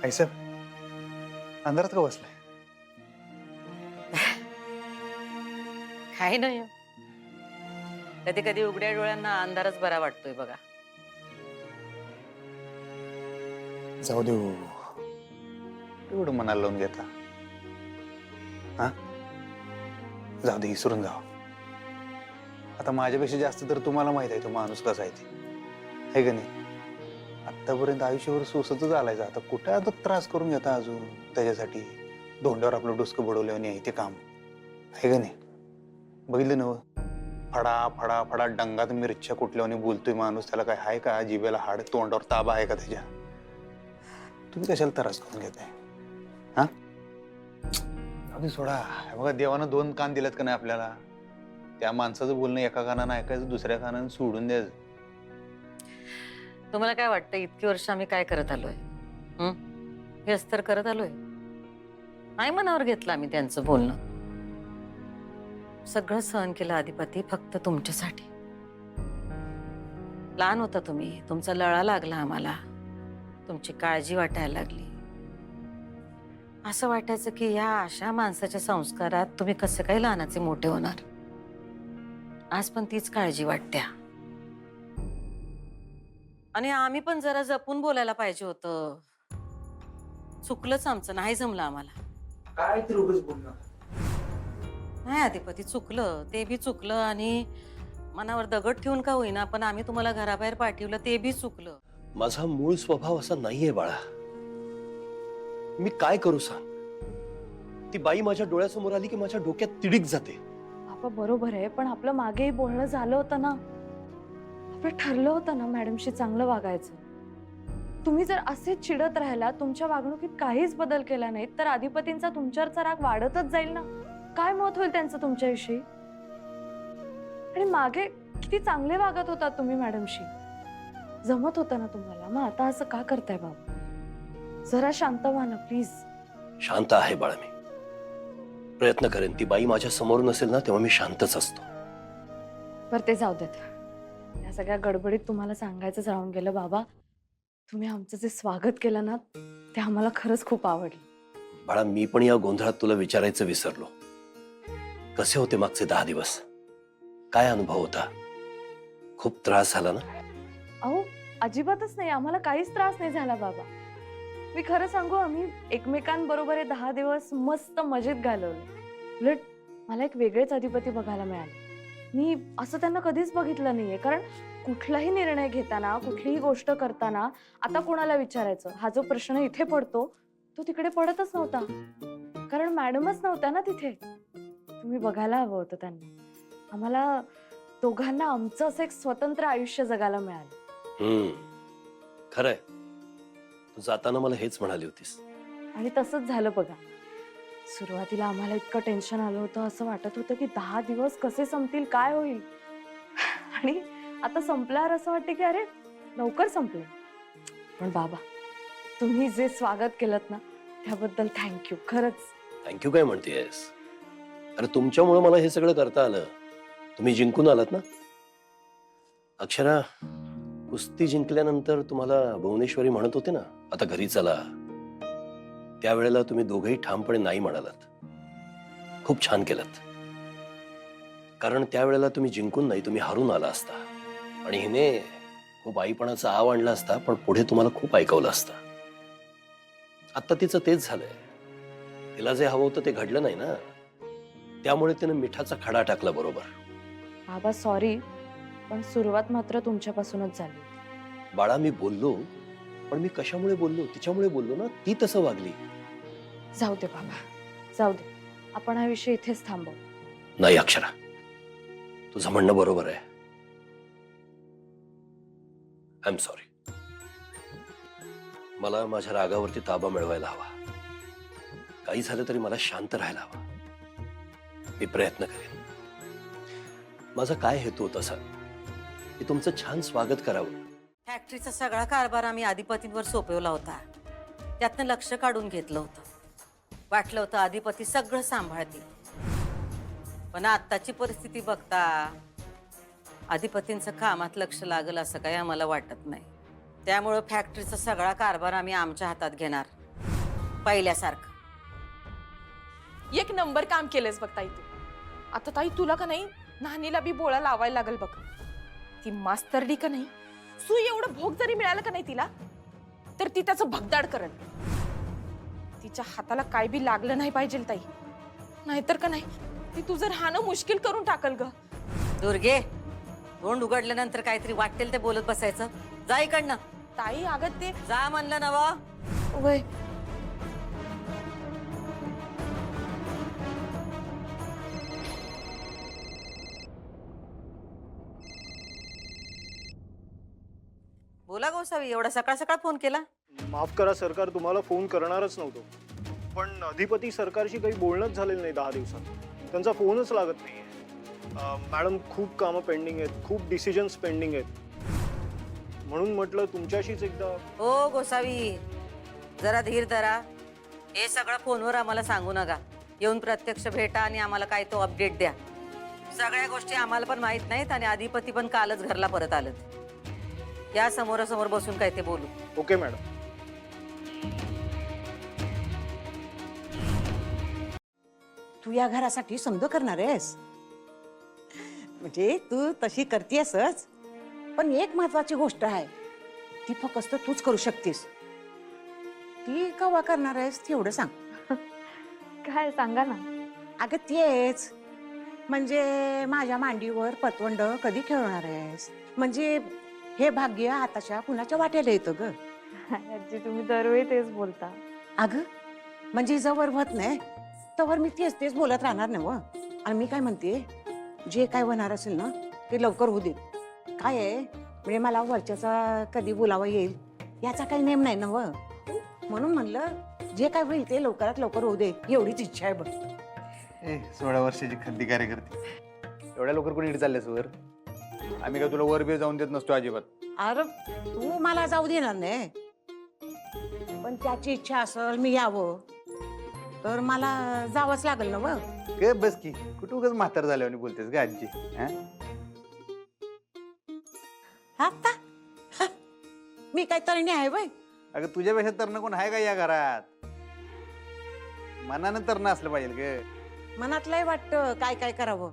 L: आईसाहेब, अंधारात का बसलाय?
C: काही नाही, कधी कधी उघड्या डोळ्यांना अंधारच बरा वाटतोय बघा.
L: जाऊ देऊ, एवढं मनाला लावून घेता. हा, जाऊ दे, विसरून जाऊ. आता माझ्यापेक्षा जास्त तर तुम्हाला माहित आहे तो माणूस कसा आहे ते, है का नाही? आतापर्यंत आयुष्यावर सोसतच आलाय. आता कुठे आता त्रास करून घेता अजून त्याच्यासाठी? धोंड्यावर आपलं डोसकं बुडवलं आणि ते काम, आहे का नाही? बघितलं ना, फडा फडा फडा डंगात मिरच्या कुठल्याने बोलतोय माणूस. त्याला काय आहे का? जिभेला हाड, तोंडावर ताबा आहे का त्याच्या? तुम्ही कशाला त्रास करून घेताय? हा, अगदी सोडा. बघा, देवानं 2 कान दिलेत का नाही आपल्याला? त्या माणसाचं बोलणं एका कानानं ऐकायचं, दुसऱ्या कानानं सोडून द्यायचं.
C: तुम्हाला काय वाटतं, इतकी वर्ष आम्ही काय करत आलोय? हेच तर करत आलोय. नाही मनावर घेतलं आम्ही त्यांचं बोलणं. सगळं सहन केलं अधिपती, फक्त तुमच्यासाठी. लहान होता तुम्ही, तुमचा लळा लागला आम्हाला, तुमची काळजी वाटायला लागली. असं वाटायचं की या अशा माणसाच्या संस्कारात तुम्ही कसे काही लहानाचे मोठे होणार. आज पण तीच काळजी वाटत्या. आणि आम्ही पण जरा जपून बोलायला पाहिजे होतं. चुकलंच आमचं, नाही जमलं आम्हाला.
L: काय तर उगाच बोलणार.
C: नाही अधिपती, चुकलं ते बी चुकलं, आणि मनावर दगड ठेवून का होईना पण आम्ही तुम्हाला घराबाहेर पाठवलं ते बी चुकलं.
I: माझा मूळ स्वभाव असा नाहीये बाळा. मी काय करू सांग? ती बाई माझ्या डोळ्यासमोर आली की माझ्या डोक्यात तिडीक जाते.
J: बाबा बरोबर आहे, पण आपलं मागेही बोलणं झालं होतं ना. आपलं ठरलं होतं ना मॅडमशी चांगलं वागायचं. तुम्ही जर असेच चिडत राहिला, तुमच्या वागणुकीत काहीच बदल केला नाही, तर अधिपतींचा तुमच्यावरचा राग वाढतच जाईल ना. काय मत होईल त्यांचं तुमच्याविषयी? आणि मागे किती चांगले वागत होता तुम्ही मॅडमशी, जमत होतं ना तुम्हाला. मग आता असं का करताय बाबा? जरा शांत व्हा ना प्लीज.
I: शांत आहे बाळा मी. प्रयत्न करेन. ती बाई माझ्या समोर नसेल ना तेव्हा मी शांतच असतो.
J: बरं ते जाऊ देत. या सगळ्या गडबडीत तुम्हाला सांगायचंच राहून गेलं बाबा, तुम्ही आमचं जे स्वागत केलं ना ते आम्हाला खरंच खूप आवडलं.
I: बाळा मी पण या गोंधळात तुला विचारायचं विसरलो. कसे होते मागचे 10 दिवस? काय अनुभव होता? खूप त्रास झाला ना?
J: अहो अजिबातच नाही, आम्हाला काहीच त्रास नाही झाला बाबा. मी खरं सांगू, आम्ही एकमेकांबरोबर हे 10 दिवस मस्त मजेत घालवले. उलट मला एक वेगळेच अधिपती बघायला मिळाले. मी असं त्यांना कधीच बघितलं नाहीये. कारण कुठलाही निर्णय घेताना, कुठलीही गोष्ट करताना आता कोणाला विचारायचं हा जो प्रश्न इथे पडतो तो तिकडे पडतच नव्हता. कारण मॅडमच नव्हत्या ना तिथे. तुम्ही बघायला हवं होतं त्यांना. आम्हाला दोघांना आमचं असं एक स्वतंत्र आयुष्य जगायला मिळालं.
I: खरंय. तू जाताना मला हेच म्हणाली होतीस.
J: आणि तसंच झालं बघा. सुरुवातीला आम्हाला इतकं टेन्शन आलं होतं, असं वाटत होतं की 10 दिवस कसे संपतील, काय होईल. आणि आता संपल्यावर असं वाटतं की अरे लवकर संपले. पण बाबा तुम्ही जे स्वागत केलं ना त्याबद्दल थँक्यू. खरंच
I: थँक्यू काय म्हणतेस? अरे तुमच्यामुळे मला हे सगळं करता आलं. तुम्ही जिंकून आलात ना. अक्षरा, कुस्ती जिंकल्यानंतर तुम्हाला भुवनेश्वरी म्हणत होते ना आता घरी चला, त्यावेळेला तुम्ही दोघेही ठामपणे नाही म्हणालात. खूप छान केलं. कारण त्यावेळेला तुम्ही जिंकून नाही, तुम्ही हारून आला असता आणि हिने खूप आईपणाचा आव आणला असता, पण पुढे तुम्हाला खूप ऐकवलं असतं. आता तिचं तेच झालंय. तिला जे हवं होतं ते घडलं नाही ना, त्यामुळे तिने मिठाचा खडा टाकला. बरोबर
J: बाबा सॉरी, पण सुरुवात मात्र तुमच्यापासूनच झाली.
I: बाळा मी बोललो, पण मी कशामुळे बोललो? तिच्यामुळे बोललो ना. ती तसं वागली.
J: जाऊ दे बाबा, जाऊ दे. आपण हा विषय इथेच थांबवू.
I: नाही अक्षरा, तुझं म्हणणं बरोबर आहे. I am sorry. मला माझ्या रागावरती ताबा मिळवायला हवा. काही झालं तरी मला शांत राहायला हवं. मी प्रयत्न करेन. माझा काय हेतू होता सर? की तुमचं छान स्वागत करावं.
C: फॅक्टरीचा सगळा कारभार आम्ही अधिपतींवर सोपवला होता. त्यातनं लक्ष काढून घेतलं होतं. वाटलं होतं अधिपती सगळं सांभाळतील. पण आत्ताची परिस्थिती बघता अधिपतींचं कामात लक्ष लागल असं काही आम्हाला वाटत नाही. त्यामुळं फॅक्टरीचा सगळा कारभार आम्ही आमच्या हातात घेणार पहिल्यासारखं.
G: एक नंबर काम केलंस बघ ताई तू. आता ताई तुला का नाही नानीला बी बोळा लावायला लागल बघ. ती मास्तरडी का नाही, सू एवढं भोग जरी मिळालं का नाही तिला, तर ती त्याचं भगदाड करल. तिच्या हाताला काय बी लागलं नाही पाहिजे ताई, नाहीतर का नाही ती तुझं राहणं मुश्किल करून टाकल ग.
C: दुर्गे, तोंड उघडल्यानंतर काहीतरी वाटेल ते बोलत बसायचं. जा इकडनं.
G: ताई अगं ते
C: जा म्हणलं नवा.
J: वय
C: बोला गोसावी, एवढा सकाळ सकाळ फोन केला?
M: माफ करा सरकार, तुम्हाला फोन करणारच नव्हतो, पण अधिपती सरकारशी काही बोलणंच झालेलं नाही 10 दिवसात. त्यांचा फोनच लागत नाहीये. मॅडम खूप कामं पेंडिंग आहेत, खूप डिसिजन्स पेंडिंग आहेत, म्हणून म्हटलं तुमच्याशीच एकदा.
C: हो गोसावी, जरा धीर धरा. हे सगळं फोनवर आम्हाला सांगू नका. येऊन प्रत्यक्ष भेटा आणि आम्हाला काय तो अपडेट द्या. सगळ्या गोष्टी आम्हाला पण माहित नाहीत आणि अधिपती पण कालच घरला परत आलं. या समोरासमोर बसून काय ते बोलू.
M: Okay madam.
H: तू या घरासाठी समज करणार आहेस म्हणजे तू तशी करतेसच, पण एक महत्वाची गोष्ट आहे, ती फक्त तूच करू शकतेस. ती कवा करणार आहेस तेवढं सांग.
J: काय सांगा ना.
H: अगं तेच म्हणजे माझ्या मांडीवर पतवंड कधी खेळणार आहेस? म्हणजे हे भाग्य आताच्या कुणाच्या वाट्याला येतं ग?
J: आजी तुम्ही दरवेळी तेच बोलता.
H: अगं म्हणजे जवळ होत नाही तवर मी तेच तेच बोलत राहणार ना व. आणि मी काय म्हणते, जे काय होणार असेल ना ते लवकर होऊ दे. काय आहे म्हणजे मला वरच्याचा कधी बोलावं येईल याचा काही नेम नाही ना व. म्हणून म्हणलं जे काय होईल ते लवकरात लवकर होऊ दे, एवढीच इच्छा आहे बघ.
L: 16 वर्षाची खंदी कार्यकर्ती, एवढ्या लवकर कोणी चालल्यास वर? आम्ही काय तुला वर बी जाऊन देत नसतो अजिबात.
H: अरे तू मला जाऊ देणार नाही, पण त्याची इच्छा असेल मी यावं तर मला जावंच लागेल ना व.
L: काय बस की, कुठं उगाच म्हातार झाल्यावर बोलतेस का आजी? हा?
H: आता हा, मी काय तरणी आहे बाय?
L: अगं तुझ्यापेक्षा तरण कोण आहे का या घरात? मनानं तरण असलं पाहिजे ग.
H: मनातलंही वाटतं काय काय करावं,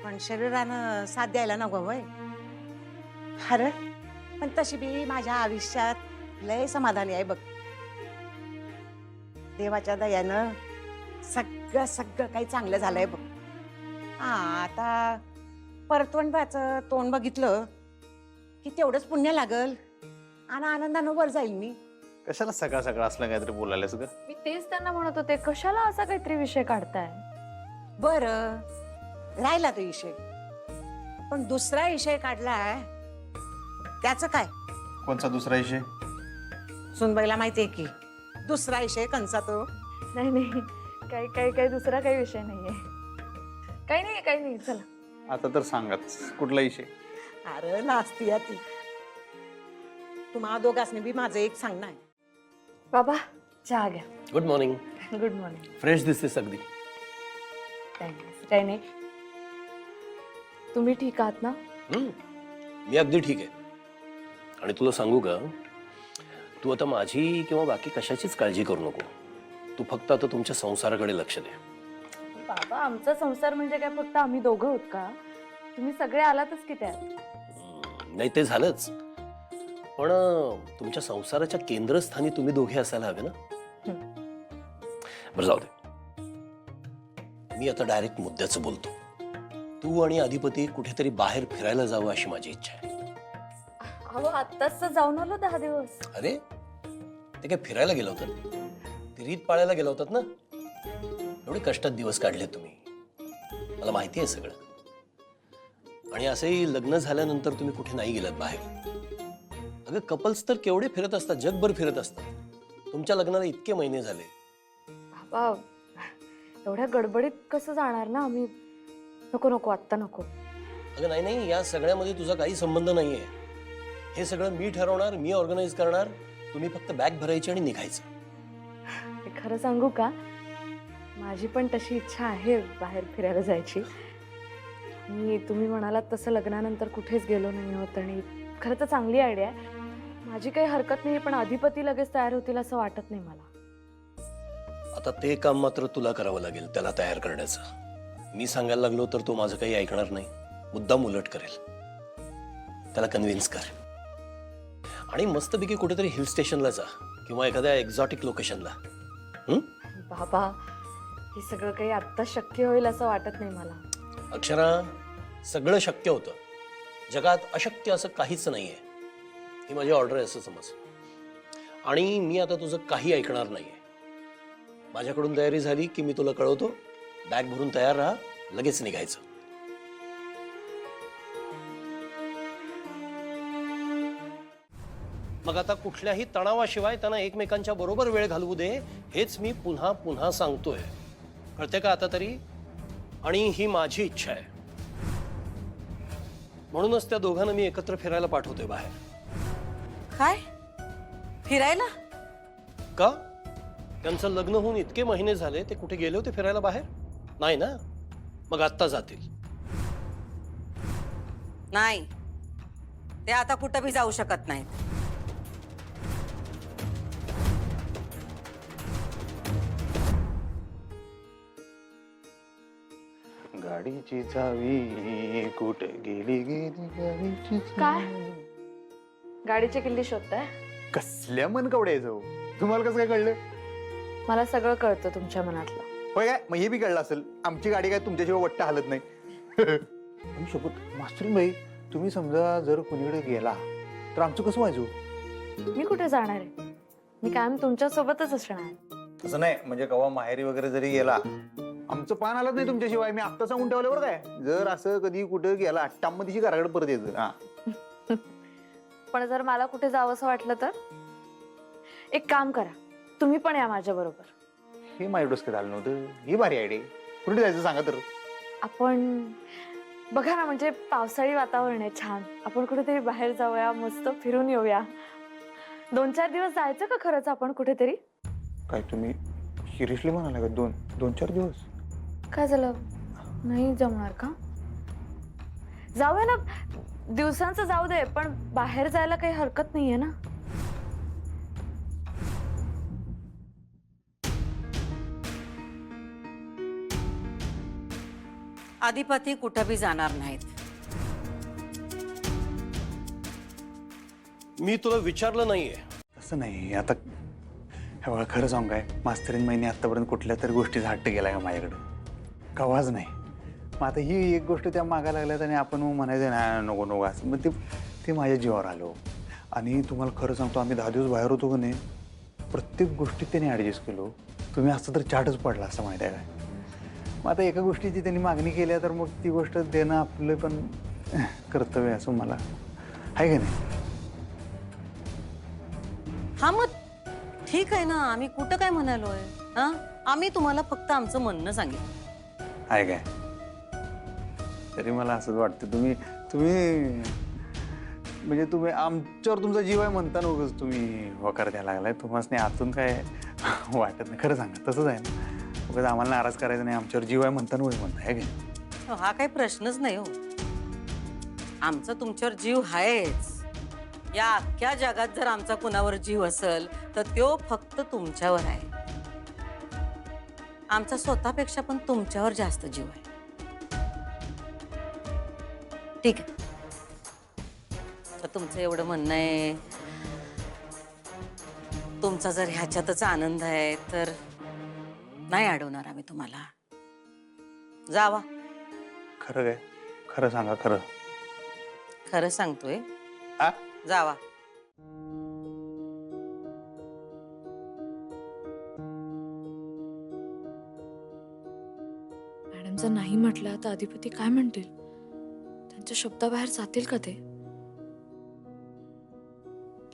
H: पण शरीरानं साथ द्यायला नको वय. अरे पण तशी बी माझ्या आयुष्यात लय समाधानी आहे बघ. देवाच्या दयानं सगळं सगळं काही चांगलं झालंय बघ. हा आता परतवंडाचं तोंड बघितलं की तेवढंच पुण्य लागल आणि आनंदानं वर जाईल मी.
L: कशाला सकाळ सकाळ असलं काहीतरी बोलायलास ग?
J: मी तेच त्यांना म्हणत होते, कशाला असा काहीतरी विषय काढताय?
H: बर राहिला तो विषय, पण दुसरा विषय काढलाय त्याचं काय?
L: कोणचा दुसरा विषय?
H: सुनबाईला माहितीये की दुसरा विषय कंचा तो.
J: नाही नाही, काही दुसरा काही विषय नाहीये. काही नाही चला.
L: आता तर सांगत कुठला विषय?
H: अरे नाचती या ती. तुम्हा दोघांनी बी माझं एक सांगणं आहे.
J: बाबा चहा घ्या.
I: Good morning.
J: Good morning.
I: Fresh दिसतेस अगदी.
J: थँक्स. काही नाही. तुम्ही ठीक आहात ना?
I: मी अगदी ठीक आहे. आणि तुला सांगू का, तू आता माझी किंवा बाकी कशाचीच काळजी करू नको. तू फक्त आता तुमच्या संसाराकडे लक्ष दे.
J: बाबा आमचा संसार म्हणजे काय फक्त आम्ही दोघं होत का? तुम्ही सगळे आलातच की त्यात.
I: नाही ते झालंच, पण तुमच्या संसाराच्या केंद्रस्थानी तुम्ही दोघे असायला हवे ना. बरं जाऊ दे, मी आता डायरेक्ट मुद्द्याचं बोलतो. तू आणि अधिपती कुठेतरी बाहेर फिरायला जावं अशी माझी इच्छा आहे.
J: अहो आत्ताच तर जाऊन आलो 10 दिवस.
I: अरे ते काय फिरायला गेलो होतात? ते रीत पाळायला गेलो होतात ना. एवढे कष्टात दिवस काढले तुम्ही, मला माहिती आहे सगळं. आणि असंही लग्न झाल्यानंतर तुम्ही कुठे नाही गेलात बाहेर. अगं कपल्स तर केवढे फिरत असतात, जगभर फिरत असतात. तुमच्या लग्नाला इतके महिने झाले.
J: बाबा एवढ्या गडबडीत कसं जाणार ना आम्ही? नको आत्ता नको.
I: अगं नाही, या सगळ्यामध्ये तुझा काही संबंध नाहीये. हे सगळं मी ठरवणार, मी ऑर्गनाईज करणार. तुम्ही फक्त बॅग भरायची आणि निघायचं.
J: खरं सांगू का, माझी पण तशी इच्छा आहे बाहेर फिरायला जायची. मी तुम्ही म्हणालात तसं लग्नानंतर कुठेच गेलो नाही होत आणि खरं तर चांगली आयडिया आहे. माझी काही हरकत नाही, पण अधिपती लगेच तयार होतील असं वाटत नाही मला.
I: आता ते काम मात्र तुला करावं लागेल, त्याला तयार करण्याचं. मी सांगायला लागलो तर तो माझं काही ऐकणार नाही, मुद्दाम उलट करेल. त्याला कन्व्हिन्स कर आणि मस्तपैकी कुठेतरी हिल स्टेशनला जा किंवा एखाद्या एक्झॉटिक लोकेशनला.
J: बाबा हे सगळं काही आत्ता शक्य होईल असं वाटत नाही मला.
I: अक्षरा, सगळं शक्य होतं. जगात अशक्य असं काहीच नाहीये. ही माझी ऑर्डर आहे असं समज. आणि मी आता तुझं काही ऐकणार नाहीये. माझ्याकडून तयारी झाली की मी तुला कळवतो. बॅग भरून तयार राहा, लगेच निघायचं. मग आता कुठल्याही तणावाशिवाय त्यांना एकमेकांच्या बरोबर वेळ घालवू दे, हेच मी पुन्हा पुन्हा सांगतोय. कळते का आता तरी? आणि ही माझी इच्छा आहे. म्हणूनच त्या दोघांना मी एकत्र फिरायला पाठवतोय बाहेर.
C: काय फिरायला?
I: का? त्यांचं लग्न होऊन इतके महिने झाले, ते कुठे गेले होते फिरायला बाहेर? नाही ना. मग आत्ता जातील.
C: नाही, ते आता कुठं बी जाऊ शकत नाहीत.
L: गाडीची चावी कुठे गेली गाडीची
J: काय? गाडीची किल्ली शोधताय?
L: कसल्या मन कवड्या जाऊ? तुम्हाला कसं काय कळलं?
J: मला सगळं कळतं तुमच्या मनातलं.
L: होय काय मग हे बी कळलं असेल आमची गाडी काय तुमच्याशिवाय वट्ट हालत नाही. पण शपथ मास्तरीन बाई तुम्ही समजा जर कुणीकडे गेला तर आमचं कसं व्हायचं?
J: मी कुठे जाणार आहे? मी कायम तुमच्या सोबतच असणार.
L: तसं नाही म्हणजे कवा माहेरी वगैरे जरी गेला आमचं पान आलंच नाही तुमच्याशिवाय. मी आत्ता सांगून ठेवलं बरं काय, जर असं कधी कुठे गेला टाममध्येशी घराकडे परत यायचं. हा
J: पण जर मला कुठे जावंसं वाटलं तर एक काम करा, तुम्ही पण या माझ्या बरोबर.
L: हे माझ्या डोसक्यात आलं नव्हतं. ही भारी आयडिया. कुठे जायचं सांगा तर.
J: आपण बघा ना, म्हणजे पावसाळी वातावरण आहे छान, आपण कुठेतरी बाहेर जाऊया, मस्त फिरून येऊया. 2-4 दिवस जायचं का खरंच आपण कुठेतरी?
L: काय तुम्ही सिरियसली म्हणाला का? 2-4 दिवस?
J: काय झालं, नाही जमणार का? जाऊया ना, दिवसांचं जाऊ दे, पण बाहेर जायला काही हरकत नाहीये ना.
C: अधिपती कुठं बी जाणार नाहीत.
I: मी तुला विचारलं नाहीये.
L: असं नाही आता हे बघा खरं सांगू काय मास्तरीन महिने आतापर्यंत कुठल्या तरी गोष्टीचा हट्ट गेलाय का माझ्याकडे? कवाच नाही. मग आता ही एक गोष्ट त्या मागायला लागल्यात आणि आपण मग म्हणायचं ना नको नको असं मग ते माझ्या जीवावर आलो. आणि तुम्हाला खरं सांगतो आम्ही 10 दिवस बाहेर होतो का नाही प्रत्येक गोष्टीत त्यांनी ॲडजस्ट केलो. तुम्ही असं तर चाटच पडला असं माहिती आहे काय? मग आता एका गोष्टीची त्यांनी मागणी केली तर मग ती गोष्ट देणं आपलं पण कर्तव्य असं मला आहे का नाही?
C: हा मग ठीक आहे ना, आम्ही कुठं काय म्हणालोय? हा, आम्ही तुम्हाला फक्त आमचं म्हणणं सांगितलं
L: आहे काय? तरी मला असंच वाटतं तुम्ही म्हणजे तुम्ही आमच्यावर तुमचा जीव आहे म्हणता नकोच तुम्ही वकार द्यायला लागलाय. तुम्हाला आतून काय वाटत नाही. खरं सांगा तसंच आहे ना. उगाच आम्हाला नाराज करायचं नाही, आमच्यावर जीव आहे म्हणता नकोच म्हणता आहे का?
C: हा काही प्रश्नच नाही हो. आमचा तुमच्यावर जीव आहेच. या अख्ख्या जगात जर आमचा कुणावर जीव असेल तर तो फक्त तुमच्यावर आहे. आमचा स्वतःपेक्षा पण तुमच्यावर जास्त जीव आहे. ठीक आहे, तर तुमचं एवढं म्हणणं आहे, तुमचा जर ह्याच्यातच आनंद आहे तर नाही अडवणार आम्ही तुम्हाला. जावा.
L: खरं काय? खरं सांगा. खरं
C: खरं सांगतोय.
L: आ?
C: जावा.
J: मॅडम जर नाही म्हटलं तर अधिपती काय म्हणतील? त्यांच्या शब्दाबाहेर जातील का ते?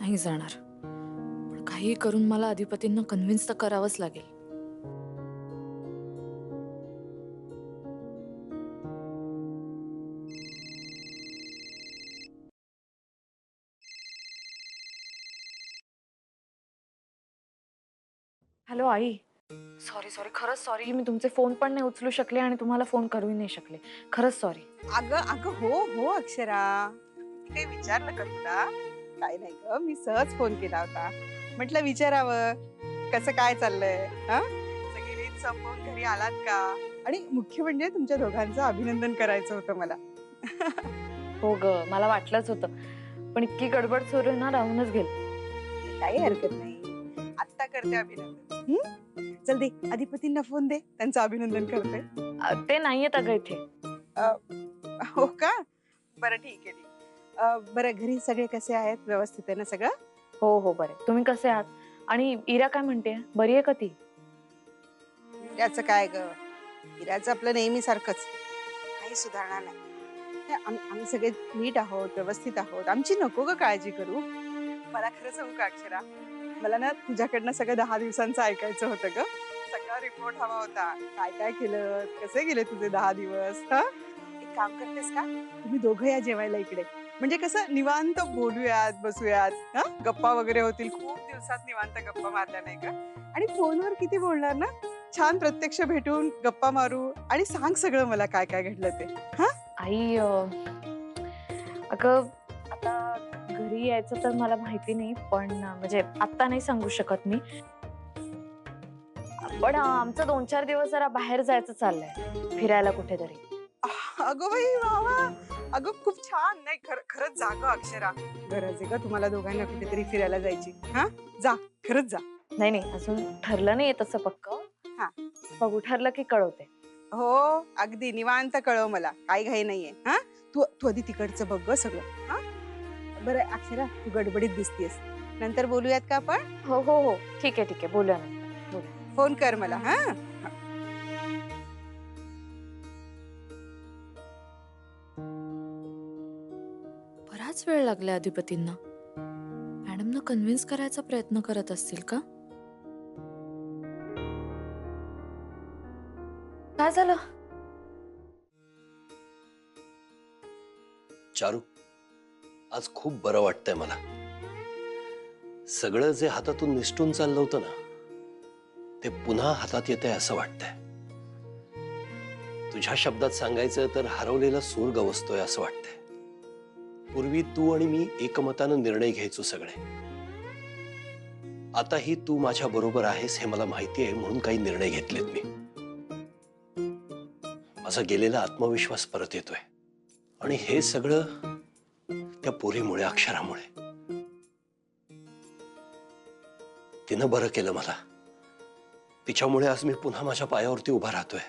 J: नाही जाणार, पण काही करून मला अधिपतींना कन्व्हिन्स तर करावंच लागेल. हॅलो आई. सॉरी खरंच सॉरी, मी तुमचे फोन पण नाही उचलू शकले आणि तुम्हाला फोन करूही नाही शकले. खरंच सॉरी.
B: अगं हो अक्षरा, काही विचारलं का तुला? काय नाही ग, मी सहज फोन केला होता. म्हटलं विचारावं कसं काय चाललंय. हा, सगळी रीत संपवून घरी आलात का? आणि मुख्य म्हणजे तुमच्या दोघांचं अभिनंदन करायचं होतं मला.
J: हो ग, मला वाटलंच होतं, पण इतकी गडबड सुरू ना राहूनच गेल.
B: काही हरकत नाही, आत्ता करते अभिनंदन. चल दे अधिपतींना फोन दे, त्यांचं अभिनंदन करते.
J: ते नाही येत अगं इथे.
B: हो का? बरं ठीक आहे. बरं घरी सगळे कसे आहेत? व्यवस्थित आहे ना सगळं?
J: हो बरे. तुम्ही कसे आहात? आणि इरा काय म्हणते, बरी आहे का ती?
B: इराचं काय ग, इराचं आपलं नेहमी सारखंच, काही सुधारणा नाही. आम्ही सगळे नीट आहोत, व्यवस्थित आहोत. आमची नको ग काळजी करू. मला खरं सांगू का अक्षरा, मला ना तुझ्याकडनं सगळं 10 दिवसांचं ऐकायचं होतं ग. सगळा रिपोर्ट हवा होता. काय काय केलं, कसे गेले तुझे 10 दिवस? हा, एक काम करतेस का, तुम्ही दोघं या जेवायला इकडे. म्हणजे कसं निवांत बोलूयात, बसूयात, हा गप्पा वगैरे होतील. खूप दिवसात निवांत गप्पा मारल्या नाही का? आणि फोनवर किती बोलणार ना, छान प्रत्यक्ष भेटून गप्पा मारू. आणि सांग सगळं मला काय काय घडलं ते. हा
J: आई, अगं आता घरी यायचं तर मला माहिती नाही, पण म्हणजे आत्ता नाही सांगू शकत मी. पण आमचं 2-4 दिवस जरा बाहेर जायचं चाललंय, फिरायला कुठेतरी.
B: अगं बाई वा, अगं खूप छान. नाही खरंच जा ग अक्षरा, गरज आहे का तुम्हाला दोघांना कुठेतरी फिरायला जायची. हा जा, खरंच जा.
J: नाही अजून ठरलं नाही तसं पक्क,
B: हा.
J: बघू ठरलं की कळवते.
B: हो अगदी निवांत कळव मला, काही घाई नाहीये. हा तू तू आधी तिकडचं बघ ग सगळं. हा बरं अक्षरा, तू गडबडीत दिसतीयस, नंतर बोलूयात का आपण?
J: हो हो हो ठीक आहे बोलूया नंतर.
B: फोन कर मला. हा
J: बराच वेळ लागला अधिपतींना. मॅडमना कन्व्हिन्स करायचा प्रयत्न करत असतील का? काय झालं?
I: चारू, आज खूप बरं वाटतंय मला. सगळं जे हातातून निसटून चाललं होतं ना, ते पुन्हा हातात येतंय असं वाटतंय. तुझ्या शब्दात सांगायचं तर हरवलेला सूर गवसतोय असं वाटतंय. पूर्वी तू आणि मी एकमतानं निर्णय घ्यायचो सगळे. आताही तू माझ्या बरोबर आहेस हे मला माहिती आहे, म्हणून काही निर्णय घेतलेत मी. माझा गेलेला आत्मविश्वास परत येतोय आणि हे सगळं त्या पोरीमुळे, अक्षरामुळे. तिनं बरं केलं मला. तिच्यामुळे आज मी पुन्हा माझ्या पायावरती उभा राहतोय.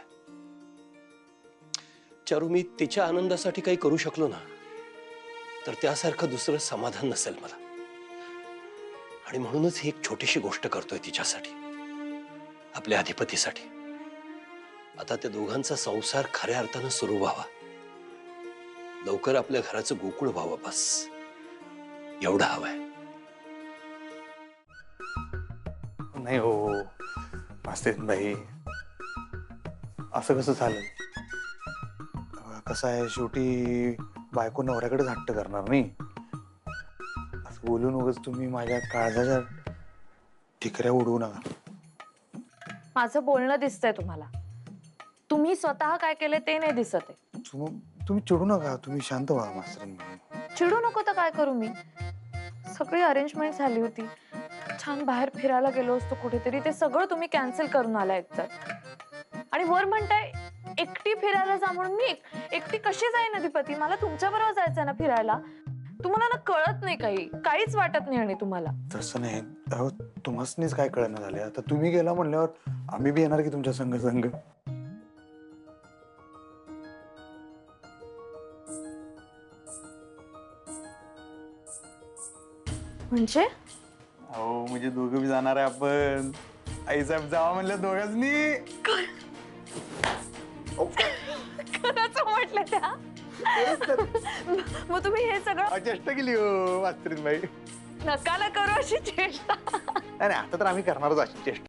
I: चारू, मी तिच्या आनंदासाठी काही करू शकलो ना, तर त्यासारखं दुसरं समाधान नसेल मला. आणि म्हणूनच ही एक छोटीशी गोष्ट करतोय तिच्यासाठी, आपल्या अधिपतीसाठी. आता त्या दोघांचा संसार खऱ्या अर्थानं सुरू व्हावा, लवकर आपल्या घराचं गोकुळ व्हावं, बस एवढं हवंय.
L: नाही हो मास्तर बाई, असं कसं चालेल? कसं आहे, शेवटी बायको नवऱ्याकडेच हट्ट करणार नाही. असं बोलून उगाच तुम्ही माझ्या काळजाच्या ठिकऱ्या उडवू नका.
J: माझं बोलणं दिसतंय तुम्हाला. तुम्ही स्वतः काय केले ते नाही दिसत आहे.
L: तुम्ही चिडू नका, तुम्ही शांत व्हा मास्तर.
J: चिडू नको तर काय करू मी? सगळी अरेंजमेंट झाली होती, छान बाहेर फिरायला गेलो असतो कुठेतरी, ते सगळं तुम्ही कॅन्सल करून आला एकतर. आणि वर म्हणताय एकटी फिरायला जा म्हणून. मी एकटी कशी जाईन अधिपती? मला तुमच्या बरोबर जायचं ना फिरायला. तुम्हाला ना कळत नाही, काहीच वाटत नाही. आणि तुम्हाला
L: तसं नाही, अहो तुम्हासनीच काय कळणं झालंय. आता तुम्ही गेला म्हणल्यावर आम्ही बी येणार की तुमच्या संग संग.
J: म्हणजे
L: हो म्हणजे दोघं बी जाणार आहे आपण. आईसाहेब जावा म्हणलं दोघांनी.
J: खरंच म्हटलं त्या? मग तुम्ही हे सगळं
L: चेष्टा केली हो मास्तरीन बाई.
J: नका करू अशी चेष्टा.
L: नाही आता तर आम्ही करणारच अशी चेष्टा.